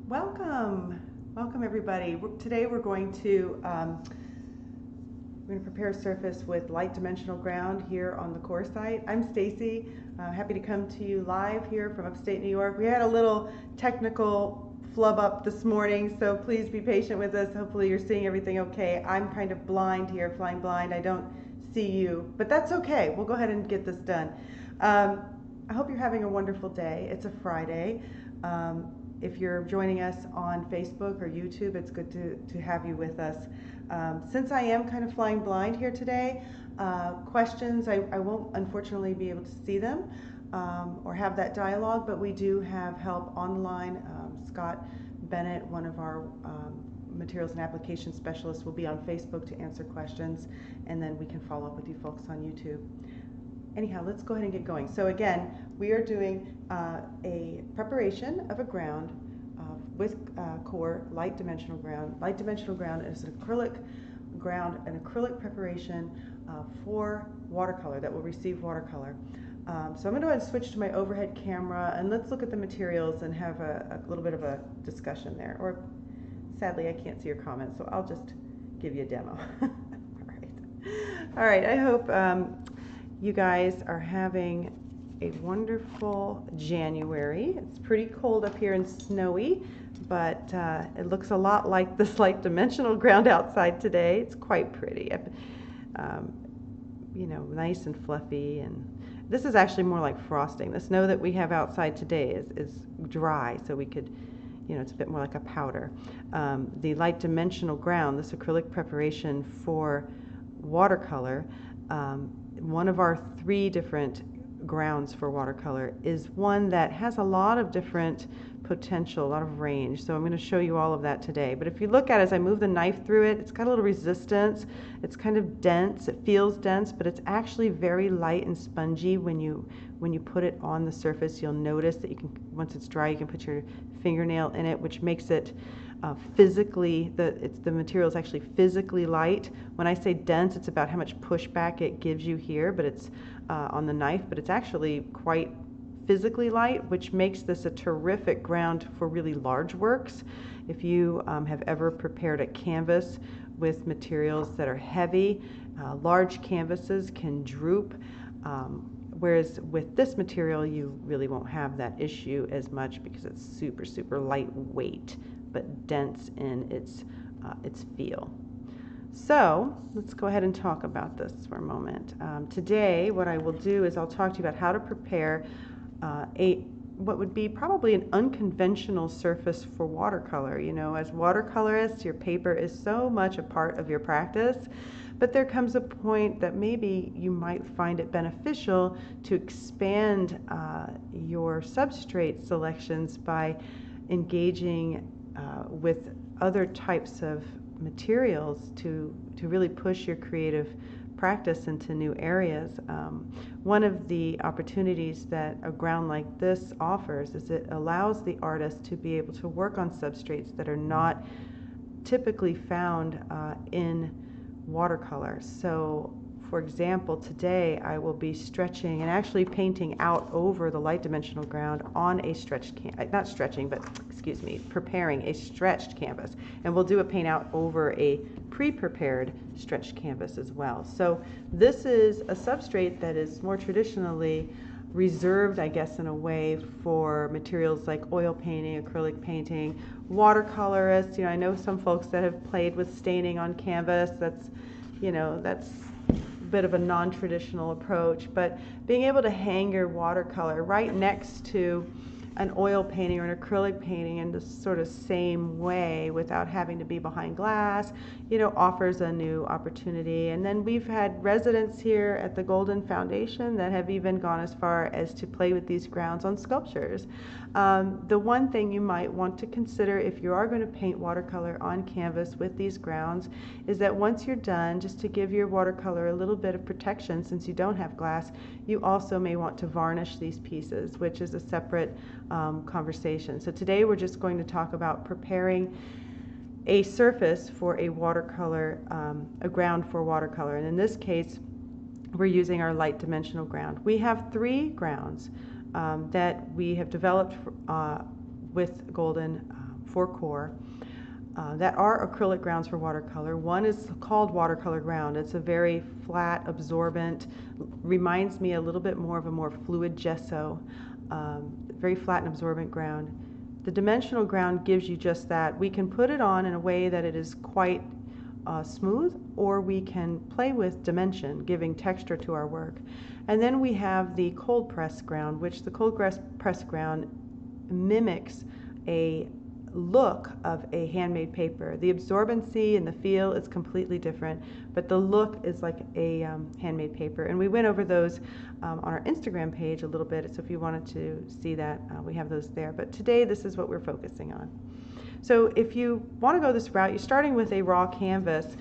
Welcome everybody. Today we're going to prepare a surface with light dimensional ground here on the QoR site. I'm Stacy, happy to come to you live here from upstate New York. We had a little technical flub up this morning, so please be patient with us. Hopefully you're seeing everything okay. I'm kind of blind here, flying blind. I don't see you, but that's okay. We'll go ahead and get this done. I hope you're having a wonderful day. It's a Friday. If you're joining us on Facebook or YouTube, it's good to have you with us. Since I am kind of flying blind here today, questions, I won't unfortunately be able to see them or have that dialogue, but we do have help online. Scott Bennett, one of our materials and application specialists, will be on Facebook to answer questions, and then we can follow up with you folks on YouTube. Anyhow, let's go ahead and get going. So again, we are doing a preparation of a ground with QoR light dimensional ground. Light dimensional ground is an acrylic ground, an acrylic preparation for watercolor that will receive watercolor. So I'm going to go ahead and switch to my overhead camera, and let's look at the materials and have a little bit of a discussion there. Or sadly, I can't see your comments, so I'll just give you a demo. All right. I hope you guys are having a wonderful January. It's pretty cold up here and snowy, but it looks a lot like this light dimensional ground outside today. It's quite pretty. You know, nice and fluffy, and this is actually more like frosting. The snow that we have outside today is dry, so we could, you know, it's a bit more like a powder. The light dimensional ground, this acrylic preparation for watercolor, one of our 3 different grounds for watercolor is one that has a lot of different potential, a lot of range. So I'm going to show you all of that today. But if you look at it, as I move the knife through it, it's got a little resistance. It's kind of dense. It feels dense, but it's actually very light and spongy. When you put it on the surface, you'll notice that you can, once it's dry, you can put your fingernail in it, which makes it physically, the material is actually physically light. When I say dense, it's about how much pushback it gives you here, but it's on the knife, but it's actually quite physically light, which makes this a terrific ground for really large works. If you have ever prepared a canvas with materials that are heavy, large canvases can droop, whereas with this material you really won't have that issue as much because it's super lightweight but dense in its feel. So let's go ahead and talk about this for a moment. Today what I will do is I'll talk to you about how to prepare what would be probably an unconventional surface for watercolor. You know, as watercolorists, your paper is so much a part of your practice, but there comes a point that maybe you might find it beneficial to expand your substrate selections by engaging with other types of materials to really push your creative practice into new areas. One of the opportunities that a ground like this offers is it allows the artist to be able to work on substrates that are not typically found in watercolor. So for example, today I will be stretching and actually painting out over the light dimensional ground on a stretched preparing a stretched canvas. And we'll do a paint out over a pre-prepared stretched canvas as well. So this is a substrate that is more traditionally reserved, I guess, in a way for materials like oil painting, acrylic painting, watercolorists. You know, I know some folks that have played with staining on canvas. That's a bit of a non-traditional approach, but being able to hang your watercolor right next to an oil painting or an acrylic painting in the sort of same way without having to be behind glass, you know, offers a new opportunity. And then we've had residents here at the Golden Foundation that have even gone as far as to play with these grounds on sculptures. The one thing you might want to consider if you are going to paint watercolor on canvas with these grounds is that once you're done, just to give your watercolor a little bit of protection since you don't have glass, you also may want to varnish these pieces, which is a separate conversation. So today we're just going to talk about preparing a surface for a watercolor, a ground for watercolor. And in this case, we're using our light dimensional ground. We have 3 grounds that we have developed with Golden for QoR that are acrylic grounds for watercolor. One is called Watercolor Ground. It's a very flat, absorbent, reminds me a little bit more of a more fluid gesso, very flat and absorbent ground. The dimensional ground gives you just that. We can put it on in a way that it is quite smooth, or we can play with dimension, giving texture to our work. And then we have the cold press ground, which the cold press ground mimics a look of a handmade paper. The absorbency and the feel is completely different, but the look is like a handmade paper. And we went over those on our Instagram page a little bit, so if you wanted to see that, we have those there. But today, this is what we're focusing on. So if you want to go this route, you're starting with a raw canvas.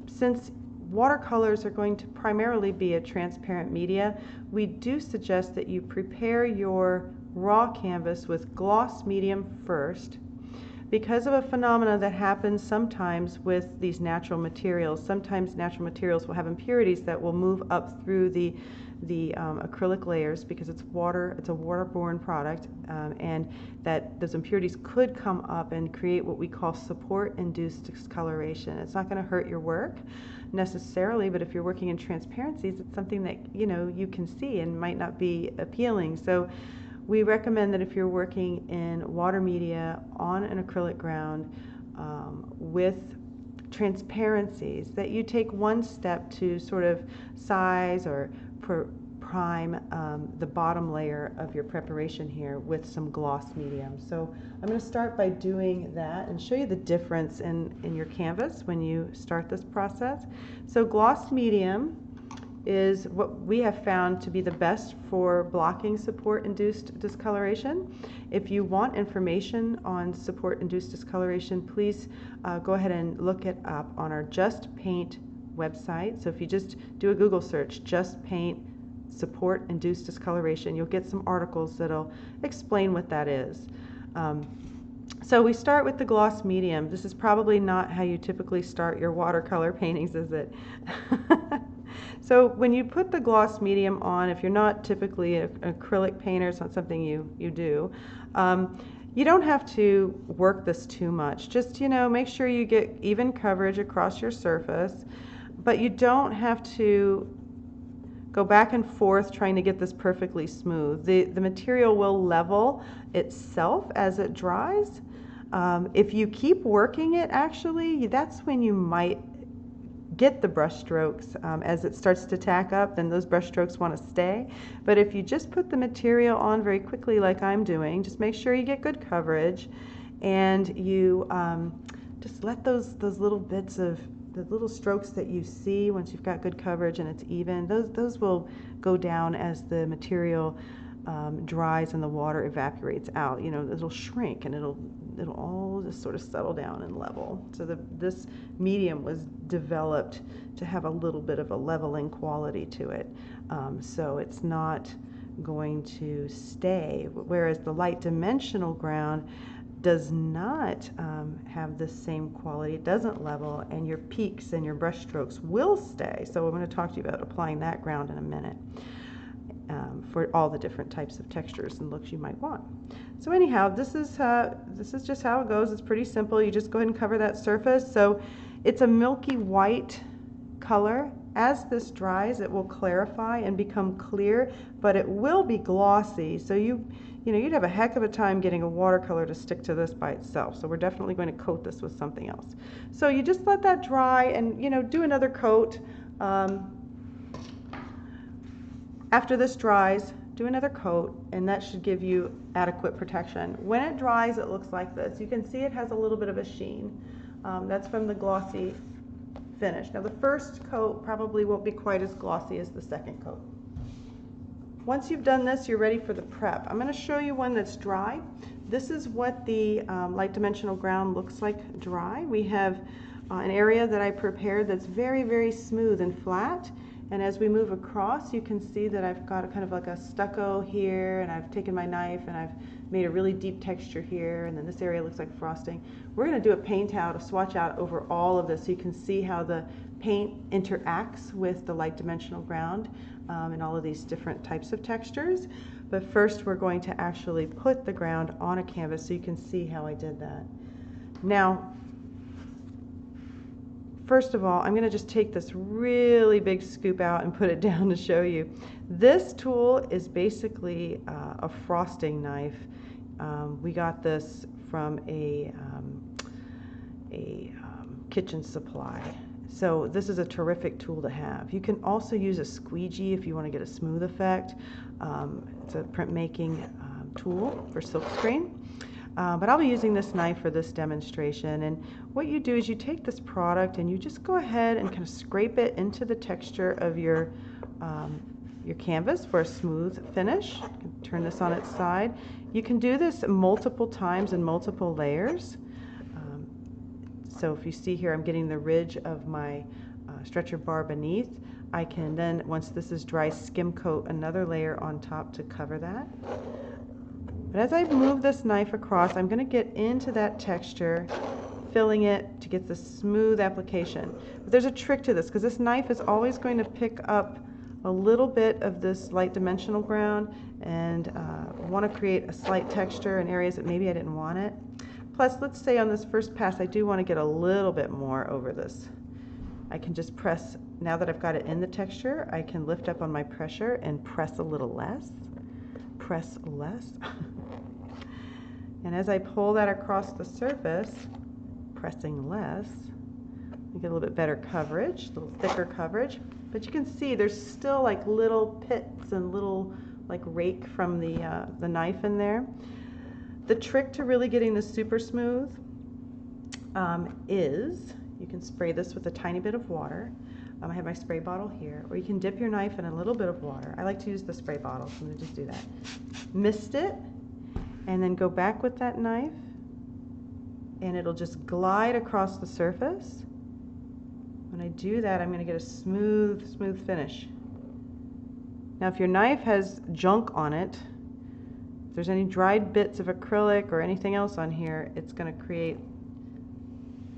Since watercolors are going to primarily be a transparent media, we do suggest that you prepare your raw canvas with gloss medium first, because of a phenomena that happens sometimes with these natural materials. Sometimes natural materials will have impurities that will move up through the acrylic layers, because it's a waterborne product, and that those impurities could come up and create what we call support-induced discoloration. It's not going to hurt your work necessarily, but if you're working in transparencies, it's something that you can see and might not be appealing. So we recommend that if you're working in water media on an acrylic ground with transparencies, that you take one step to sort of size or prime the bottom layer of your preparation here with some gloss medium. So I'm going to start by doing that and show you the difference in your canvas when you start this process. So gloss medium is what we have found to be the best for blocking support-induced discoloration. If you want information on support-induced discoloration, please go ahead and look it up on our Just Paint website. So if you just do a Google search, Just Paint support-induced discoloration, you'll get some articles that'll explain what that is. So we start with the gloss medium. This is probably not how you typically start your watercolor paintings, is it? So when you put the gloss medium on, if you're not typically an acrylic painter, it's not something you do, you don't have to work this too much. Just, make sure you get even coverage across your surface, but you don't have to go back and forth trying to get this perfectly smooth. The material will level itself as it dries. If you keep working it, actually, that's when you might get the brush strokes. As it starts to tack up, then those brush strokes want to stay. But if you just put the material on very quickly like I'm doing, just make sure you get good coverage, and you just let those little bits of the little strokes that you see once you've got good coverage and it's even, those will go down as the material dries and the water evaporates out. It'll shrink and it'll all just sort of settle down and level. So this medium was developed to have a little bit of a leveling quality to it. So it's not going to stay, whereas the light dimensional ground does not have the same quality. It doesn't level, and your peaks and your brush strokes will stay. So I'm going to talk to you about applying that ground in a minute. For all the different types of textures and looks you might want. So anyhow, this is just how it goes. It's pretty simple. You just go ahead and cover that surface. So it's a milky white color. As this dries, it will clarify and become clear, but it will be glossy. So you'd have a heck of a time getting a watercolor to stick to this by itself. So we're definitely going to coat this with something else. So you just let that dry and do another coat. After this dries, do another coat, and that should give you adequate protection. When it dries, it looks like this. You can see it has a little bit of a sheen. That's from the glossy finish. Now the first coat probably won't be quite as glossy as the second coat. Once you've done this, you're ready for the prep. I'm going to show you one that's dry. This is what the light dimensional ground looks like dry. We have an area that I prepared that's very, very smooth and flat. And as we move across, you can see that I've got a kind of like a stucco here, and I've taken my knife and I've made a really deep texture here, and then this area looks like frosting. We're going to do a paint out, a swatch out over all of this so you can see how the paint interacts with the light dimensional ground and all of these different types of textures. But first we're going to actually put the ground on a canvas so you can see how I did that. Now, first of all, I'm going to just take this really big scoop out and put it down to show you. This tool is basically a frosting knife. We got this from a kitchen supply. So this is a terrific tool to have. You can also use a squeegee if you want to get a smooth effect. It's a printmaking tool for silkscreen. But I'll be using this knife for this demonstration. And what you do is you take this product and you just go ahead and kind of scrape it into the texture of your canvas for a smooth finish. You can turn this on its side. You can do this multiple times in multiple layers. So if you see here, I'm getting the ridge of my stretcher bar beneath. I can then, once this is dry, skim coat another layer on top to cover that. But as I move this knife across, I'm going to get into that texture, filling it to get the smooth application. But there's a trick to this, because this knife is always going to pick up a little bit of this light dimensional ground and want to create a slight texture in areas that maybe I didn't want it. Plus, let's say on this first pass, I do want to get a little bit more over this. I can just press, now that I've got it in the texture, I can lift up on my pressure and press a little less. Press less. And as I pull that across the surface, pressing less, you get a little bit better coverage, a little thicker coverage. But you can see there's still like little pits and little like rake from the knife in there. The trick to really getting this super smooth is you can spray this with a tiny bit of water. I have my spray bottle here, or you can dip your knife in a little bit of water. I like to use the spray bottle, so I'm going to just do that. Mist it, and then go back with that knife, and it'll just glide across the surface. When I do that, I'm going to get a smooth, smooth finish. Now, if your knife has junk on it, if there's any dried bits of acrylic or anything else on here, it's going to create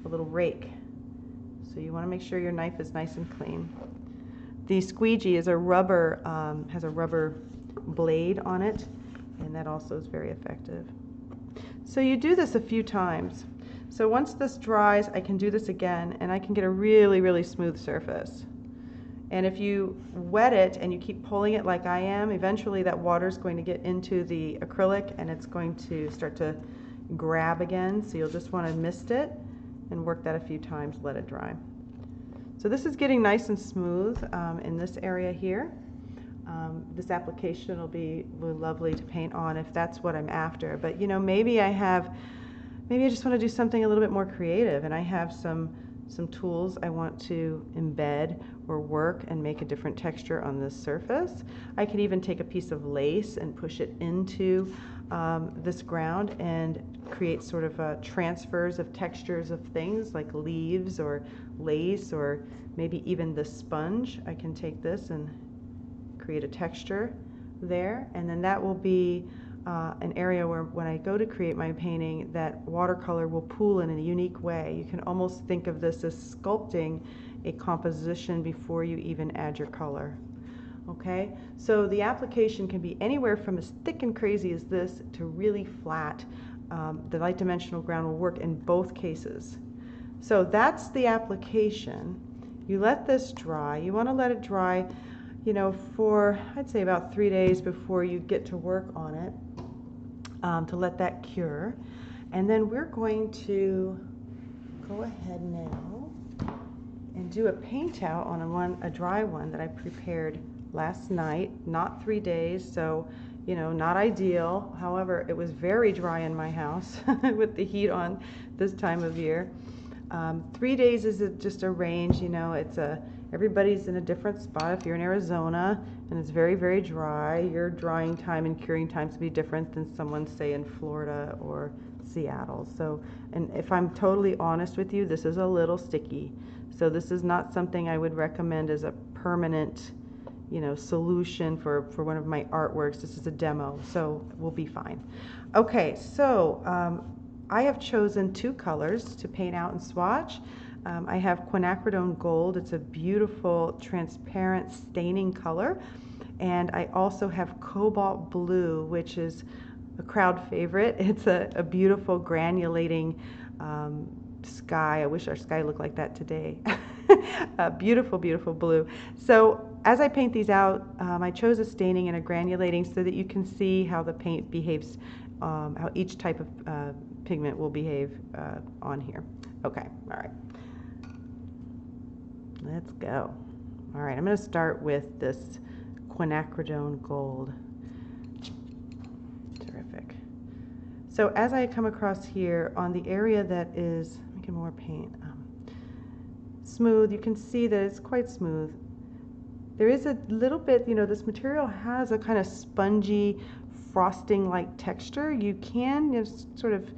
a little rake. So you want to make sure your knife is nice and clean. The squeegee is a rubber, has a rubber blade on it, and that also is very effective. So you do this a few times. So once this dries, I can do this again, and I can get a really, really smooth surface. And if you wet it and you keep pulling it like I am, eventually that water is going to get into the acrylic and it's going to start to grab again. So you'll just want to mist it and work that a few times, let it dry. So this is getting nice and smooth in this area here. This application will be lovely to paint on if that's what I'm after. But you know, maybe I just want to do something a little bit more creative, and I have some tools I want to embed or work and make a different texture on this surface. I could even take a piece of lace and push it into this ground and create sort of transfers of textures of things like leaves or lace, or maybe even the sponge. I can take this and create a texture there, and then that will be an area where when I go to create my painting, that watercolor will pool in a unique way. You can almost think of this as sculpting a composition before you even add your color. Okay, so the application can be anywhere from as thick and crazy as this to really flat. The light dimensional ground will work in both cases. So that's the application. You let this dry. You want to let it dry, you know, for I'd say about 3 days before you get to work on it, to let that cure. And then we're going to go ahead now and do a paint out on a dry one that I prepared last night, not 3 days, so you know, not ideal. However, it was very dry in my house with the heat on this time of year. 3 days is just a range, you know, everybody's in a different spot. If you're in Arizona and it's very, very dry, your drying time and curing times will be different than someone, say, in Florida or Seattle. So, and if I'm totally honest with you, this is a little sticky. So this is not something I would recommend as a permanent, you know, solution for one of my artworks. This is a demo, so we'll be fine. Okay, so I have chosen 2 colors to paint out and swatch. I have Quinacridone Gold. It's a beautiful transparent staining color. And I also have cobalt blue, which is a crowd favorite. It's a beautiful granulating sky. I wish our sky looked like that today. A beautiful, beautiful blue. So as I paint these out, I chose a staining and a granulating so that you can see how the paint behaves, how each type of pigment will behave on here. Okay, all right. Let's go. All right, I'm going to start with this Quinacridone Gold. Terrific. So as I come across here on the area that is, let me get more paint, smooth, you can see that it's quite smooth. There is a little bit, this material has a kind of spongy, frosting-like texture. You can just sort of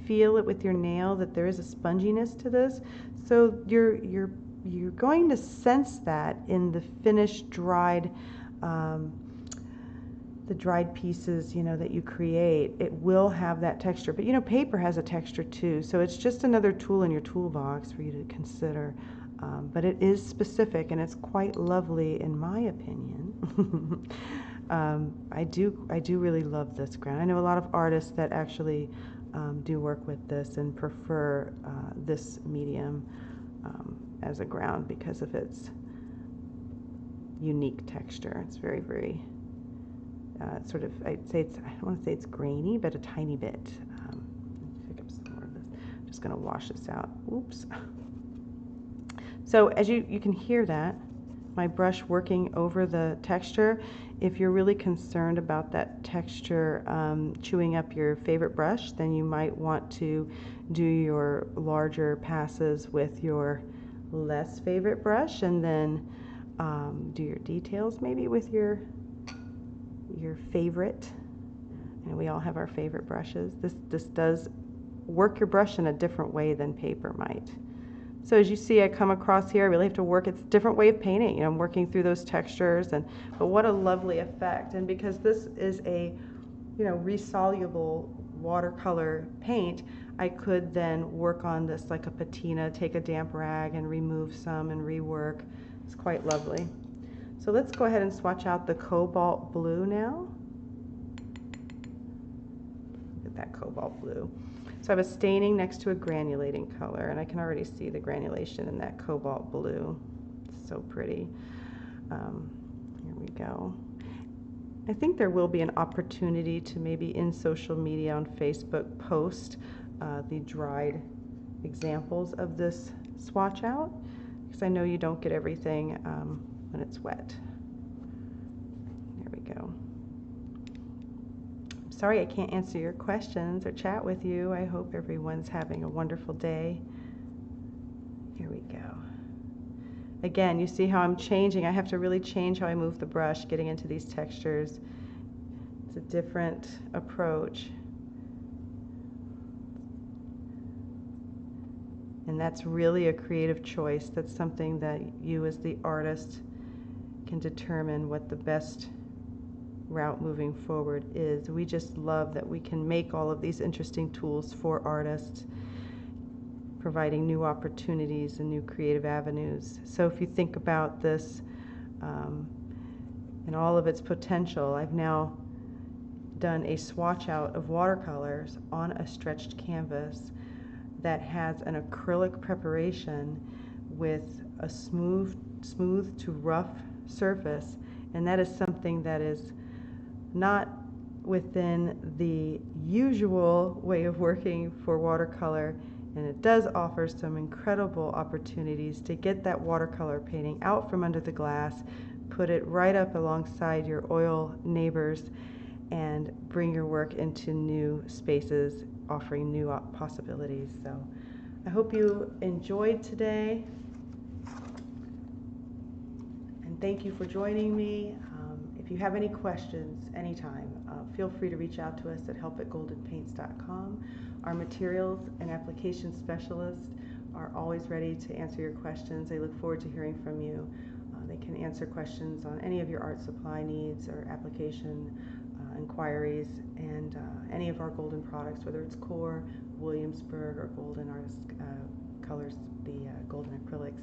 feel it with your nail that there is a sponginess to this. So you're going to sense that in the finished dried, the dried pieces, that you create. It will have that texture, but paper has a texture too. So it's just another tool in your toolbox for you to consider. But it is specific, and it's quite lovely in my opinion. I do really love this ground. I know a lot of artists that actually do work with this and prefer this medium as a ground because of its unique texture. It's very, very sort of, I don't want to say it's grainy, but a tiny bit. Pick up some more of this. I'm just going to wash this out. Oops. So as you can hear that, my brush working over the texture. If you're really concerned about that texture chewing up your favorite brush, then you might want to do your larger passes with your less favorite brush, and then do your details maybe with your favorite. And we all have our favorite brushes. This does work your brush in a different way than paper might. So as you see, I come across here, I really have to work, it's a different way of painting. I'm working through those textures, but what a lovely effect. And because this is a, resoluble watercolor paint, I could then work on this like a patina, take a damp rag and remove some and rework. It's quite lovely. So let's go ahead and swatch out the cobalt blue now. Look at that cobalt blue. So I have a staining next to a granulating color, and I can already see the granulation in that cobalt blue. It's so pretty. Here we go. I think there will be an opportunity to maybe in social media on Facebook post the dried examples of this swatch out, because I know you don't get everything when it's wet. There we go. Sorry I can't answer your questions or chat with you. I hope everyone's having a wonderful day. Here we go. Again, you see how I'm changing. I have to really change how I move the brush, getting into these textures. It's a different approach. And that's really a creative choice. That's something that you as the artist can determine what the best route moving forward is. We just love that we can make all of these interesting tools for artists, providing new opportunities and new creative avenues. So if you think about this and all of its potential, I've now done a swatch out of watercolors on a stretched canvas that has an acrylic preparation with a smooth to rough surface, and that is something that is not within the usual way of working for watercolor, and it does offer some incredible opportunities to get that watercolor painting out from under the glass, put it right up alongside your oil neighbors, and bring your work into new spaces, offering new possibilities. So I hope you enjoyed today, and thank you for joining me. If you have any questions anytime, feel free to reach out to us at help@goldenpaints.com. Our materials and application specialists are always ready to answer your questions. They look forward to hearing from you. They can answer questions on any of your art supply needs or application inquiries, and any of our golden products, whether it's QoR, Williamsburg, or Golden Artist Colors, the golden acrylics.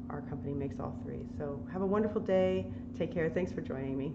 our company makes all three. So have a wonderful day. Take care. Thanks for joining me.